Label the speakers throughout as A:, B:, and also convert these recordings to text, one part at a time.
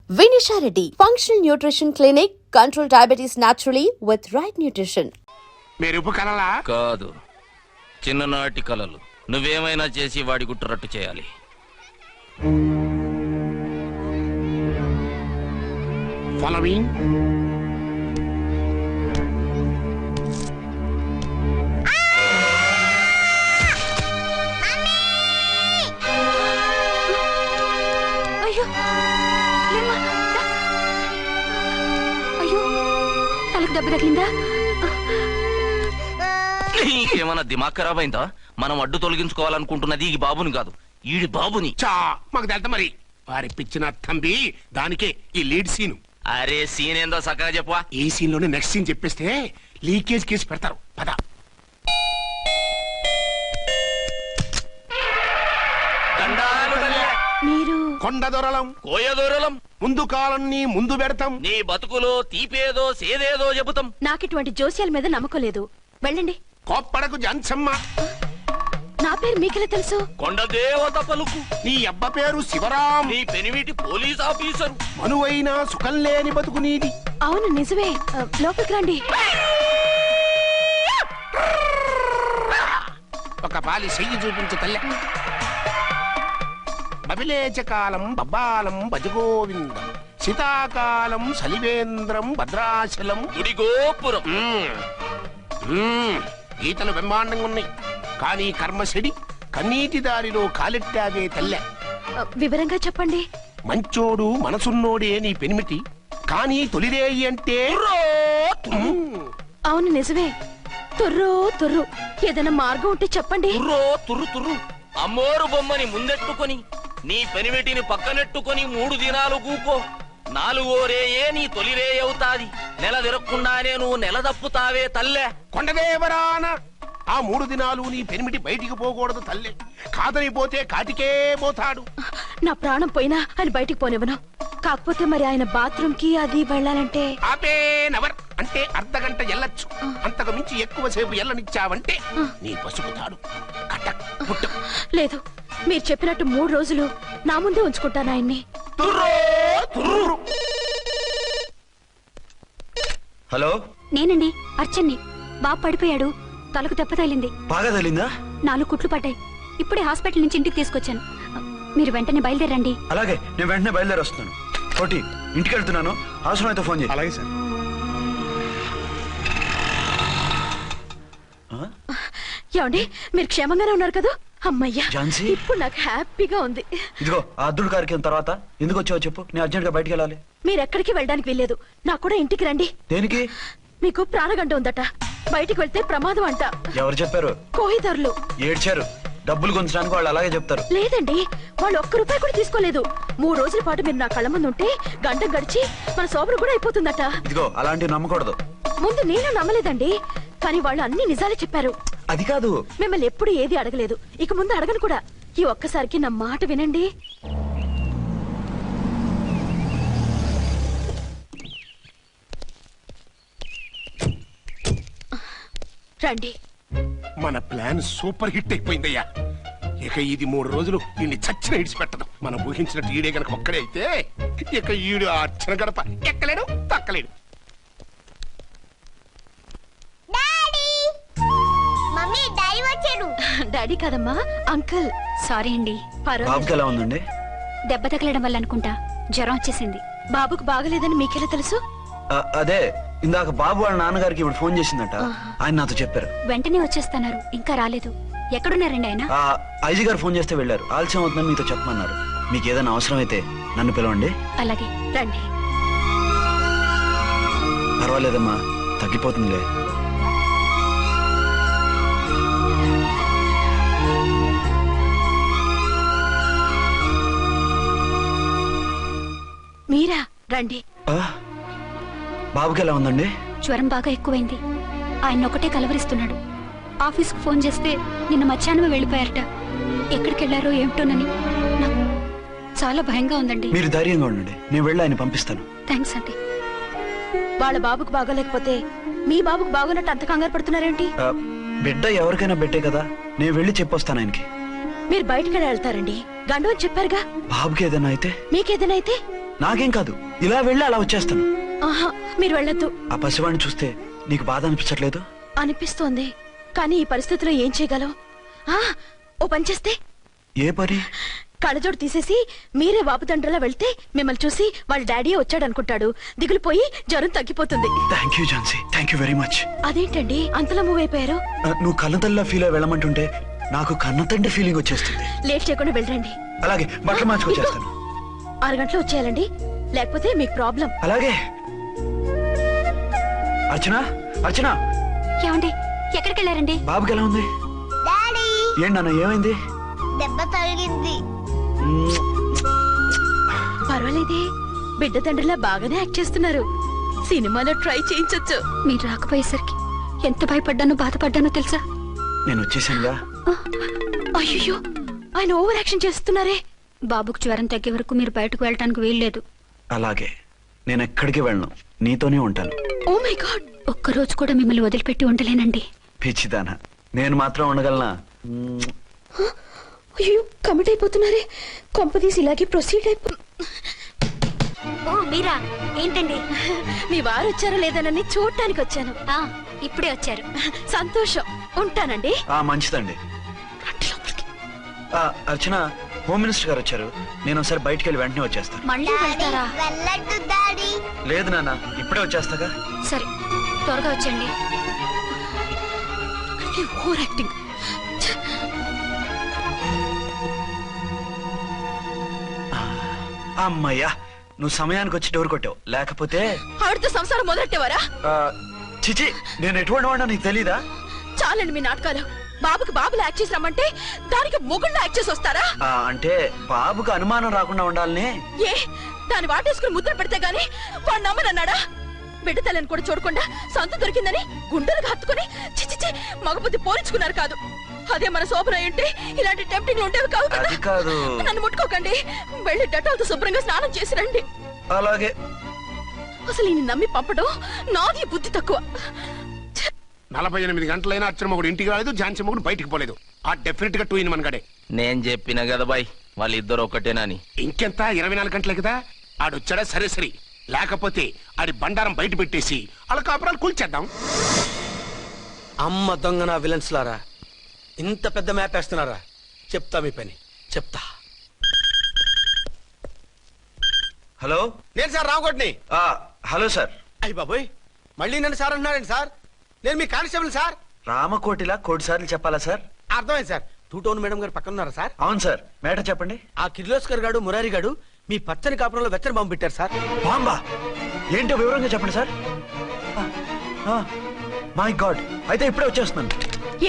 A: Vinisha Reddy, Functional Nutrition Clinic, control diabetes naturally with right nutrition.
B: మెరుపు కలలా
C: కాదు, చిన్ననాటి కలలు. నువ్వేమైనా చేసి వాడి గుట్టరట్టు చేయాలి.
B: ఫాలోయింగ్
D: అయ్యో లేమ్మా, దా. అయ్యో తలకు దెబ్బ తగిలిందా?
C: నీకేమన్నా దిమాగ్ ఖరాబ్ అయిందా? మనం అడ్డు తొలగించుకోవాలనుకుంటున్నది ఈ బాబుని కాదు, ఈడి బాబుని.
B: చా మాకు తెలుతా మరి. వారి పిచ్చిన తంబి దానికే ఈ లీడ్ సీన్.
C: అరే సీన్ ఏందో సక్కగా చెప్పవా?
B: ఈ సీన్ లోనే నెక్స్ట్ సీన్ చెప్పేస్తే లీకేజ్ కేసు పెడతారు. పద.
D: మీరు
B: కొండ దొరలం
C: కోయ దూరలం
B: ముందు కాలన్నీ ముందు పెడతాం.
C: నీ బతుకులో తీపేదో సేదేదో చెబుతాం.
D: నాకిటువంటి జోస్యాల మీద నమ్మకం లేదు. వెళ్ళండి.
B: కోప్పడకు జంచమ్మ.
D: నా పేరు మీకెలా తెలుసు?
C: కొండ దేవత పలుకు.
B: నీ అబ్బ పేరు శివరాం.
C: నీ పెనిమిటి పోలీస్ ఆఫీసరు.
B: మనువైన సుఖం లేని బతుకు నీది.
D: అవును నిజమే. లోపలికి రండి.
B: ఒక పాలి చెయ్యి చూపించు తల్లె. బబిలేచకాలం బబ్బాలం భజగోవిందం, శీతాకాలం సలివేంద్రం భద్రాచలం.
C: గుడి గోపురం.
B: గీతలు బ్రహ్మాండంగా ఉన్నాయి, కానీ కర్మశడి కన్నీటి దారిలో కాలెట్టాగే తల్లె.
D: వివరంగా చెప్పండి.
B: మంచోడు మనసున్నోడే నీ పెనిమిటి, కానీ తొలిరేయి అంటే
D: అవును నిజమే. తుర్రు తుర్రు. ఏదైనా మార్గం ఉంటే చెప్పండి.
C: తుర్రో తుర్రు తుర్రు. అమ్మోరు బొమ్మని ముందెట్టుకొని నీ పెనిమిటిని పక్కనెట్టుకొని 3 దినాలు కూకో. 4వ రేయే నీ తొలి రే అవుతాది. నెల తిరగకుండానే నువ్వు నెల తప్పుతావే తల్లే.
B: కొండదేవరాన ఆ 3 దినాలు నీ పెనిమిటి బయటికి పోకూడదు తల్లే. కాదని పోతే కాటికే పోతాడు.
D: నా ప్రాణం పోయినా ఆయన బయటికి పోనివ్వను. కాకపోతే మరి ఆయన బాత్రూమ్ కి అది వెళ్ళాలంటే
B: ఆపేనవర్ అంటే అర్ధగంట ఎల్లొచ్చు. అంతకు మించి ఎక్కువసేపు ఎల్లనిచ్చావంటే నీ పసుపుతాడు కటక్ పుట్టక్.
D: లేదు, మీరు చెప్పినట్టు 3 రోజులు నా ముందే ఉంచుకుంటాను ఆయన్ని.
E: హలో,
D: నేనండి అర్చన్ని. బాబు పడిపోయాడు. తలకు దెబ్బ తగిలింది.
E: బాగా తగిలిందా?
D: 4 కుట్లు పడ్డాయి. ఇప్పుడే హాస్పిటల్ నుంచి ఇంటికి తీసుకొచ్చాను. మీరు వెంటనే బయలుదేరండి.
E: అలాగే, నేను వెంటనే బయలుదేరి వస్తున్నాను. కోటి, ఇంటికి వెళ్తున్నాను. అవసరం అయితే ఫోన్ చేయి.
B: అలాగే సార్.
D: ఏమండి, మీరు క్షేమంగానే ఉన్నారు కదా? అమ్మయ్యా,
E: ఝాన్సీ?
D: ఇప్పుడు నాకు హ్యాపీగా ఉంది.
E: ఇదిగో ఆ అద్దుడు కార్యక్రమం తర్వాత ఎందుకు వచ్చావో చెప్పు. నేను అర్జెంట్ గా బయటికి వెళ్ళాలి.
D: మీరు ఎక్కడికి వెళ్ళడానికి వెళ్ళలేదు. నాకు కూడా ఇంటికి రండి.
E: దేనికి?
D: మీకు ప్రాణగంట ఉందట. బయటికి వెళ్తే ప్రమాదం అంట.
E: ఎవరు చెప్పారు?
D: కోహిదర్లు
E: ఏడ్చారు. డబ్బులు గుంచడానికి వాళ్ళు అలాగే చెప్తారు.
D: లేదండి, వాళ్ళు ₹1 కూడా తీసుకోలేదు. 3 రోజుల పాటు మీరు నా కళ్ళ ముందు ఉంటే గంట గడిచి మన సోబరు కూడా అయిపోతుందట.
E: ఇదిగో అలాంటివి నమ్మకూడదు.
D: ముందు నేను నమ్మలేదండి, కానీ వాళ్ళు అన్ని నిజాలే చెప్పారు.
E: అది కాదు,
D: మిమ్మల్ని ఎప్పుడు ఏది అడగలేదు, ఇక ముందు అడగను కూడా. ఈ ఒక్కసారికి నా మాట వినండి. రండి.
B: మన ప్లాన్ సూపర్ హిట్ అయిపోయిందయ్యా. ఇక ఇది 3 రోజులు ఈయన్ని చచ్చిన ఇడిచిపెట్టదు. మనం ఊహించినట్టు ఈడే గనక ఒక్కడే అయితే ఇక ఈడు ఆ అర్చన గడప ఎక్కలేడు తక్కలేడు.
D: డాడీ కాదమ్మా, అంకుల్. సారీ అండి.
E: బాబుకి ఎలా ఉందండి?
D: దెబ్బ తగలడం వల్ల అనుకుంటా జ్వరం వచ్చేసింది. బాబుకు బాగలేదని మీకెలా తెలుసు?
E: అదే ఇందాక బాబు వాళ్ళ నాన్నగారికి ఇప్పుడు ఫోన్ చేసిందట. ఆయన నాతో చెప్పారు.
D: వెంటనే వచ్చేస్తున్నారు. ఇంకా రాలేదు. ఎక్కడున్నారండి ఆయన?
E: ఐజీ గారు ఫోన్ చేస్తే వెళ్ళారు. ఆలస్యం అవుతుందని మీతో చెప్పమన్నారు. మీకు ఏదైనా అవసరం అయితే నన్ను పిలవండి.
D: అలాగే, రండి.
E: పర్వాలేదమ్మా, తగ్గిపోతుందిలే.
D: మీరా? రండి.
E: బాబుకి ఎలా ఉందండి?
D: జ్వరం బాగా ఎక్కువైంది. ఆయన ఒకటే కలవరిస్తున్నాడు. ఆఫీస్కు ఫోన్ చేస్తే నిన్న మధ్యాహ్నమే వెళ్ళిపోయారట. ఎక్కడికి వెళ్లారో ఏమిటోనని నాకు చాలా భయంగా ఉందండి.
E: మీరు ధైర్యంగా ఉండండి, నేను వెళ్ళి ఆయన పంపిస్తాను.
D: థ్యాంక్స్ అండి. వాళ్ళ బాబుకు బాగోలేకపోతే మీ బాబుకు బాగోనట్టు అంత కంగారు పడుతున్నారేంటి?
E: బిడ్డ ఎవరికైనా బిడ్డే కదా, నేను వెళ్ళి చెప్పొస్తాను ఆయనకి.
D: మీరు బయటికి వెళ్తారండి. గండు అని చెప్పారుగా.
E: బాబుకి ఏదైనా అయితే?
D: మీకేదైనా అయితే
E: నాకేం కాదు, ఇలా వెళ్ళి అలా వచ్చేస్తాను.
F: ఆహా, మీరు వెళ్ళొద్దు.
E: ఆ పసివాడిని చూస్తే నీకు బాధ అనిపించట్లేదు?
F: అనిపిస్తోంది, కానీ ఈ పరిస్థితిలో ఏం చేయగలం? ఓ పని చేస్తే,
E: ఏ పని?
F: కళ్ళజోడు తీసేసి మీరే వాపుతండ్రలా వెళ్తే మిమ్మల్ని చూసి వాళ్ళ డాడీ వచ్చాడు అనుకుంటాడు, దిగులు పోయి జ్వరం తగ్గిపోతుంది.
E: Thank you Jhansi, thank you very much.
F: అదేంటండి అంతలా మూవ్ అయిపోయారు?
E: నువ్వు కన్నతల్లిలా ఫీల్ అయి వెళ్ళమంటుంటే నాకు కన్నతండ్రి ఫీలింగ్ వచ్చేస్తుంది.
F: లేట్ చేయకుండా వెళ్ళండి.
E: అలాగే, బట్టలు మార్చుకొచ్చేస్తాను.
F: 6 గంటలు వచ్చేయాలండి, లేకపోతే మీకు ప్రాబ్లం.
E: అలాగే. అర్చన, అర్చన.
D: ఏమండి ఎక్కడికి వెళ్ళారండి?
E: బాబుకి ఎలా ఉంది? ఏంటి నాన్న, ఏమైంది?
G: దెబ్బ తగిలింది.
F: పర్వాలేదే, బిడ్డ తండ్రిలా బాగానే యాక్ట్ చేస్తున్నారు. సినిమాలో ట్రై చేయించొచ్చు.
D: మీరు రాకపోయేసరికి ఎంత భయపడ్డానో బాధపడ్డానో తెలుసా?
E: నేను వచ్చేసానుగా.
F: అయ్యో, ఆయన ఓవర్ యాక్షన్ చేస్తున్నారే.
D: బాబుకు జ్వరం తగ్గే వరకు మీరు బయటకు వెళ్ళటానికి వీల్లేదు.
E: అలాగే, నేను ఎక్కడికి వెళ్ళను, నీతోనే ఉంటాను.
F: ఓ మై గాడ్,
D: ఒక్కరోజు కూడా మిమ్మల్ని వదిలిపెట్టి ఉండలేనండి.
E: పిచ్చిదానా, నేను మాత్రం ఉండగలనా?
F: అయ్యో, కమిట్ అయిపోతున్నారే. కొంపదీసి ఇలాగే ప్రొసీడ్ అయిపో.
D: ఓ మీరా, ఏంటండి?
F: మీ వారు వచ్చారో లేదనని చూడటానికి వచ్చాను.
D: ఇప్పుడే వచ్చారు.
F: సంతోషం, ఉంటానండి.
E: మంచిదండి. అర్చన, హోమ్ మినిస్టర్ గారు వచ్చారు. నేను ఒకసారి బయటికి వెళ్ళి వెంటనే వచ్చేస్తాను.
D: మళ్ళీ వెళ్తారా?
G: వెళ్ళట్టు డాడీ.
E: లేదు నాన్న, ఇప్పుడే వచ్చేస్తాగా.
D: సరే, త్వరగా వచ్చండి.
F: Over acting.
E: అమ్మయ్యా, నువ్వు సమయానికి వచ్చి డోర్ కొట్టావు, లేకపోతే
F: ఆవిడతో సంసారం మొదలెట్టేవారా?
E: చిచి, నేను ఎటువంటి వాడినా నీకు తెలీదా?
F: చాలండి మీ నాటకాలు. బాబుకి బాబులు యాక్ట్ చేసి రమ్మంటే దానికి మొగుళ్ళు యాక్ట్ చేసి వస్తారా?
E: అంటే బాబుకు అనుమానం రాకుండా ఉండాలని.
F: ఏ, దాన్ని వాటేసుకుని ముద్ర పెడితే గాని వాడు నమ్మనన్నాడా? బిడ్డ తల్లిని కూడా చూడకుండా సంత దొరికిందని గుండెలకు హత్తుకుని చిచిచి మగబుద్ధి పోల్చుకున్నారు కాదు. అదే మన శోభన ఏంటి ఇలాంటి టెంప్టింగ్ ఉండేవి కాదు కదా.
E: కాదు,
F: నన్ను ముట్టుకోకండి. వెళ్ళి డెటాల్తో శుభ్రంగా స్నానం చేసి రండి.
E: అలాగే.
F: అసలు ఈయన నమ్మి పంపడం నాది బుద్ధి తక్కువ.
B: 48 గంటలైనా అర్చన మొగుడు ఇంటికి రాలేదు, ఝాన్సీ మొగుడు బయటికి పోలేదు. ఆ డెఫినెట్ గా 2 in 1 గడే.
C: నేను చెప్పిన కదా బాయ్, వాళ్ళిద్దరు ఒకటేనని.
B: ఇంకెంత 24 గంటలే కదా. ఆడొచ్చాడా సరే సరే, లేకపోతే ఆడి బండారం బయట పెట్టేసి అలా కాపురాలు కూల్చేద్దాం.
H: అమ్మ దొంగ నా విలన్స్ లారా, ఇంత పెద్ద మ్యాప్ వేస్తున్నారా? చెప్తా మీ పని, చెప్తా.
E: హలో,
H: నేను సార్ రావుకోటిని.
E: Hello sir.
H: అయ్యి బాబోయ్, మళ్ళీ నన్ను సార్ అంటున్నారండి సార్? నేను మీ కానిస్టేబుల్ సార్.
E: రామకోటిలా కోటి సార్లు చెప్పాలా సార్?
H: అర్థమైంది సార్. 2 టౌన్ మేడం గారు పక్కన ఉన్నారా సార్?
E: అవును సార్. మేటర్ చెప్పండి.
H: ఆ కిర్లోస్కర్ గాడు మురారి గాడు మీ పచ్చని కాపురంలో వెచ్చని బాంబు పెట్టారు సార్.
E: బాంబా? ఏంటో వివరంగా చెప్పండి సార్. మై గాడ్, అయితే ఇప్పుడే వచ్చేస్తున్నాను.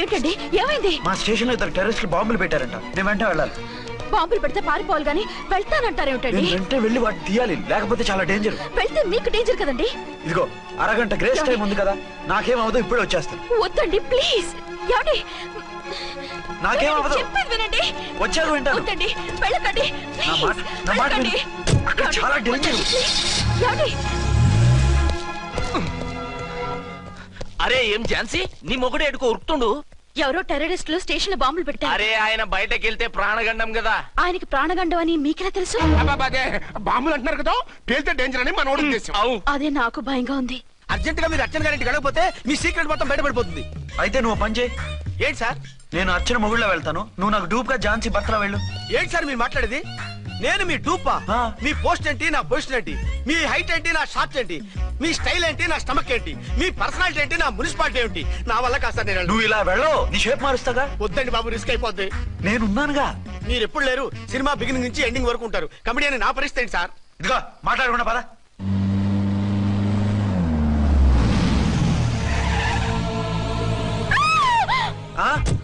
F: ఏంటండి, ఏమైంది?
E: మా స్టేషన్ లో 2 టెర్రరిస్టులు బాంబులు పెట్టారంట. నేను వెంటనే వెళ్ళాలి.
F: బాంబులు పెడితే పారిపోవాలి గాని వెళ్తానంటారేమిటండి?
E: నేను వెంటనే వెళ్ళి వాటిని తీయాలి, లేకపోతే చాలా డేంజర్.
F: వెళ్తే మీకు డేంజర్ కదండి.
E: ఇదిగో అరగంట గ్రేస్ టైం ఉంది కదా, నాకేమవదు, ఇప్పుడే వచ్చేస్తాను.
F: వద్దండి ప్లీజ్. ఏమండి,
E: నాకేమవదు,
F: చెప్పేది వినండి.
E: వచ్చాక వింటాను.
F: వద్దండి, వెళ్ళకండి ప్లీజ్.
E: నా మాట విను. అక్కడ చాలా డేంజర్.
F: ఏమండి,
C: అరే ఏం ఝాన్సీ, నీ మొగుడు ఎడుకో ఉరుకుతుండు.
F: ఎవరో టెర్రరిస్టులు స్టేషన్ లో బాంబులు పెడతారు.
C: అరే ఆయన బయటకెళ్తే ప్రాణగండం కదా.
F: ఆయనకి ప్రాణగండం అని మీకెలా తెలుసు?
B: అదే బాంబులు అంటున్నారు కదా, పేలితే డేంజర్ అని మన ఉద్దేశం.
F: అదే నాకు భయంగా ఉంది.
H: అర్జెంట్ గా మీరు అర్చన గారింటికి వెళ్ళకపోతే మీ సీక్రెట్ మొత్తం బయటపడిపోతుంది.
E: అయితే నువ్వు పని చేయి.
H: ఏంటి సార్?
E: నేను అర్చన మొగుళ్ళ వెళ్తాను, నువ్వు నాకు డూప్ గా ఝాన్సీ భర్తలా వెళ్ళు.
H: ఏంటి సార్ మీరు మాట్లాడేది? నేను మీ డూపా? మీ పోస్ట్ ఏంటి, నా పొజిషన్ ఏంటి? మీ హైట్ ఏంటి, నా షార్ట్ ఏంటి? మీ స్టైల్ ఏంటి, నా స్టమక్ ఏంటి? మీ పర్సనాలిటీ ఏంటి, నా మున్సిపాలిటీ ఏంటి? నా వల్ల కాదు సార్. నేను
E: నువ్వు ఇలా వెళ్ళవు, నీ షేప్ మారుస్తాగా.
H: వద్దండి బాబు, రిస్క్ అయిపోద్ది.
E: నేనున్నానుగా.
H: మీరు ఎప్పుడు లేరు, సినిమా బిగినింగ్ నుంచి ఎండింగ్ వరకు ఉంటారు. కమిడియన్ నా పరిస్థితి ఏంటి సార్?
E: ఇదిగో మాట్లాడకుండా పద.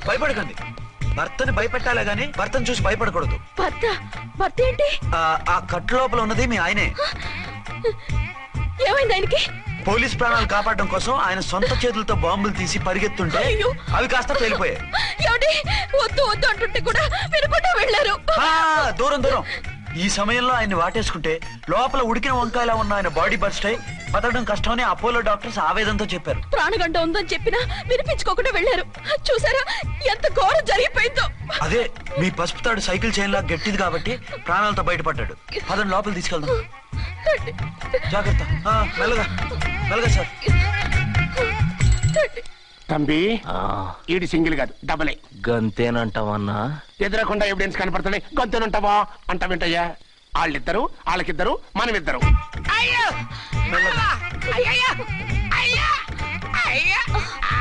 E: భయపడకండి, భర్తని భయపెట్టాలే గాని భర్తను చూసి భయపడకూడదు.
F: భర్త ఏంటి?
E: ఆ కట్టు లోపల ఉన్నది మీ ఆయనే.
F: ఏమైంది ఆయనకి?
E: పోలీస్ ప్రాణాలు కాపాడడం కోసం ఆయన సొంత చేతులతో బాంబులు తీసి పరిగెత్తుంటే అవి కాస్త పేలిపోయాయి.
F: వద్దు వద్దు అంటుంటే కూడా వినకుండా వెళ్ళారు.
E: దూరం దూరం. ఈ సమయంలో ఆయన్ని వాటేసుకుంటే లోపల ఉడికిన వంకాయలా ఉన్న ఆయన బాడీ బర్స్ట్ అయి బతకడం కష్టమని అపోలో డాక్టర్స్ ఆవేదనతో చెప్పారు.
F: ప్రాణగంట ఉందని చెప్పినా వినిపించుకోకుండా వెళ్ళారు. చూసారా ఎంత ఘోరం జరిగిపోయిందో.
E: అదే మీ పసుపు తాడు సైకిల్ చైన్ లా గట్టిది కాబట్టి ప్రాణాలతో బయటపడ్డాడు. అతను లోపల తీసుకెళ్దాం. జాగ్రత్త. మెల్లగా మెల్లగా సార్.
B: తంబి ఈడి సింగిల్ కాదు డబలే.
C: గంతేనంటావన్నా?
B: ఎదురకుండా ఎవిడెన్స్ కనపడుతుంది గొంతునుంటావా అంటావేంటయ్యా? వాళ్ళిద్దరు వాళ్ళకిద్దరు మనమిద్దరు.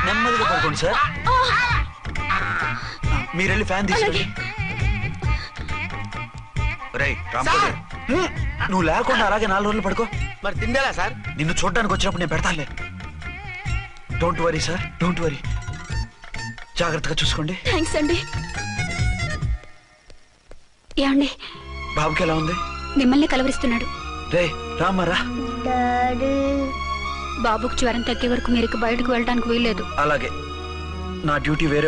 E: నెమ్మదిగా పడుకోండి సార్. మీరు వెళ్ళి ఫ్యాన్ తీసుకెళ్ళి. రేయ్ రాంపడు, నువ్వు లేకుండా అలాగే 4 రోజులు పడుకో.
H: మరి తిండేలా సార్?
E: నిన్ను చూడడానికి వచ్చినప్పుడు నేను పెడతానులే. Don't worry sir, don't worry. జాగ్రత్తగా చూసుకోండి.
D: థ్యాంక్స్ అండి. ఏమండి,
E: బాబుకి ఎలా ఉంది?
D: మిమ్మల్ని కలవరిస్తున్నాడు.
E: రే రామారా.
G: డాడీ
D: బాబుకు జ్వరం తగ్గే వరకు మీరు బయటకు వెళ్ళడానికి వీల్లేదు.
E: అలాగే నా డ్యూటీ వేరే